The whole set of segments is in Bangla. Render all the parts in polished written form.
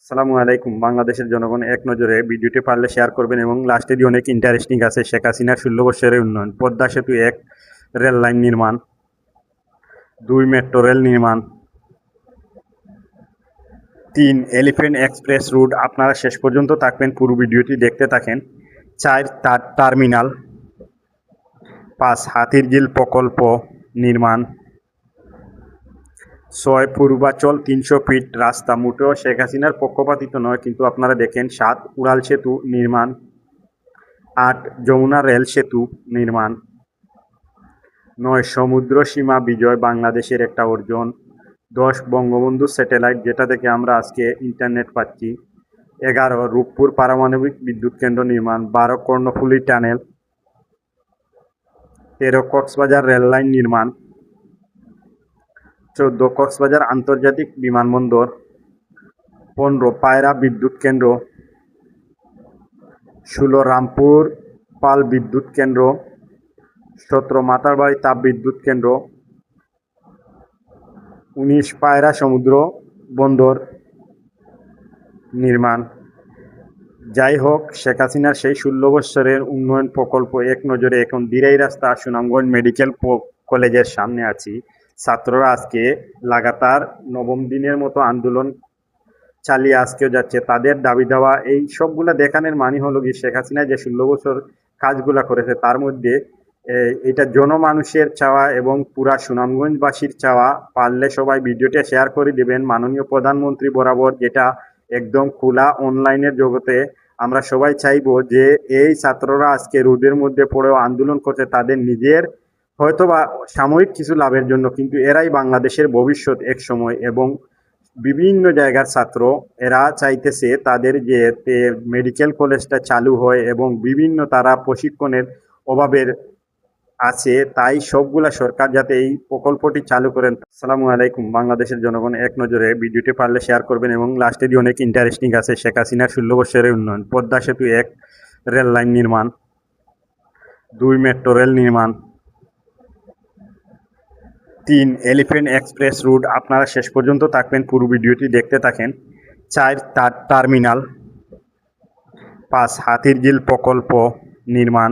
আসসালামু আলাইকুম। বাংলাদেশের জনগণ এক নজরে ভিডিওটি পারলে শেয়ার করবেন এবং লাস্টে দিয়ে অনেক ইন্টারেস্টিং আছে। শেখ হাসিনার ১৬ বৎসরের উন্নয়ন, পদ্মা সেতু ১ রেল লাইন নির্মাণ, ২ মেট্রো রেল নির্মাণ, ৩ এলিফ্যান্ট এক্সপ্রেস রুট। আপনারা শেষ পর্যন্ত থাকবেন, পুরো ভিডিওটি দেখতে থাকেন। ৪ টার্মিনাল, ৫ হাতিরঝিল প্রকল্প নির্মাণ, ৬ পূর্বাচল ৩০০ ফিট রাস্তা, মোটেও শেখ হাসিনার পক্ষপাতিত্ব নয়, কিন্তু আপনারা দেখেন। ৭ উড়াল সেতু নির্মাণ, ৮ যমুনা রেল সেতু নির্মাণ, ৯ সমুদ্র সীমা বিজয়, বাংলাদেশের একটা অর্জন, ১০ বঙ্গবন্ধু স্যাটেলাইট, যেটা থেকে আমরা আজকে ইন্টারনেট পাচ্ছি, ১১ রূপপুর পারমাণবিক বিদ্যুৎ কেন্দ্র নির্মাণ, ১২ Karnaphuli tunnel, ১৩ Cox's Bazar rail line নির্মাণ, ১৪ কক্সবাজার আন্তর্জাতিক বিমানবন্দর, ১৫ পায়রা বিদ্যুৎ কেন্দ্র, ১৬ রামপুর পাল বিদ্যুৎ কেন্দ্র, ১৭ মাতারবাড়ি তাপ বিদ্যুৎ কেন্দ্র, ১৯ পায়রা সমুদ্র বন্দর নির্মাণ। যাই হোক, শেখ হাসিনার সেই ১৬ বৎসরের উন্নয়ন প্রকল্প এক নজরে। এখন দিরাই রাস্তা সুনামগঞ্জ মেডিকেল কলেজের সামনে আছি। ছাত্ররা আজকে লাগাতার নবম দিনের মতো আন্দোলন চালিয়ে আজকেও যাচ্ছে। তাদের দাবি দেওয়া এই সবগুলা দেখানোর মানে হলো কি, শেখ হাসিনা যে ১৬ বছর কাজগুলা করেছে তার মধ্যে এটা জনমানুষের চাওয়া এবং পুরা সুনামগঞ্জবাসীর চাওয়া। পারলে সবাই ভিডিওটা শেয়ার করে দেবেন মাননীয় প্রধানমন্ত্রী বরাবর, যেটা একদম খোলা অনলাইনের জগতে। আমরা সবাই চাইবো যে এই ছাত্ররা আজকে রোদের মধ্যে পড়েও আন্দোলন করছে তাদের নিজের হয়তোবা সাময়িক কিছু লাভের জন্য, কিন্তু এরাই বাংলাদেশের ভবিষ্যৎ এক সময়। এবং বিভিন্ন জায়গার ছাত্র, এরা চাইতেছে তাদের যে মেডিকেল কলেজটা চালু হয় এবং বিভিন্ন তারা প্রশিক্ষণের অভাবের আছে, তাই সবগুলা সরকার যাতে এই প্রকল্পটি চালু করেন। আসসালামু আলাইকুম। বাংলাদেশের জনগণ এক নজরে ভিডিওটি পারলে শেয়ার করবেন এবং লাস্টে দিয়ে অনেক ইন্টারেস্টিং আছে। শেখ হাসিনার ১৬ বৎসরের উন্নয়ন, পদ্মা সেতু ১ রেল লাইন নির্মাণ, ২ মেট্রো রেল নির্মাণ, ৩ এলিফ্যান্ট এক্সপ্রেস রুট। আপনারা শেষ পর্যন্ত থাকবেন, পুরো ভিডিওটি দেখতে থাকেন। ৪ টার্মিনাল, ৫ হাতিরঝিল প্রকল্প নির্মাণ,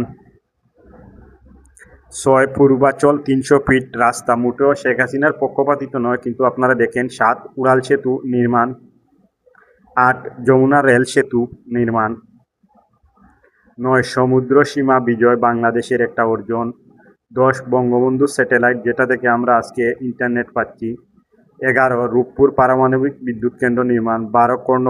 ৬ পূর্বাচল ৩০০ ফিট রাস্তা, মোটেও শেখ হাসিনার পক্ষপাতিত্ব নয়, কিন্তু আপনারা দেখেন। ৭ উড়াল সেতু নির্মাণ, ৮ যমুনা রেল সেতু নির্মাণ, ৯ সমুদ্র সীমা বিজয়, বাংলাদেশের একটা অর্জন, ১০ বঙ্গবন্ধু স্যাটেলাইট, যেটা থেকে আমরা আজকে ইন্টারনেট পাচ্ছি, ১১ রূপপুর পারমাণবিক বিদ্যুৎ কেন্দ্র নির্মাণ, ১২ কর্ণ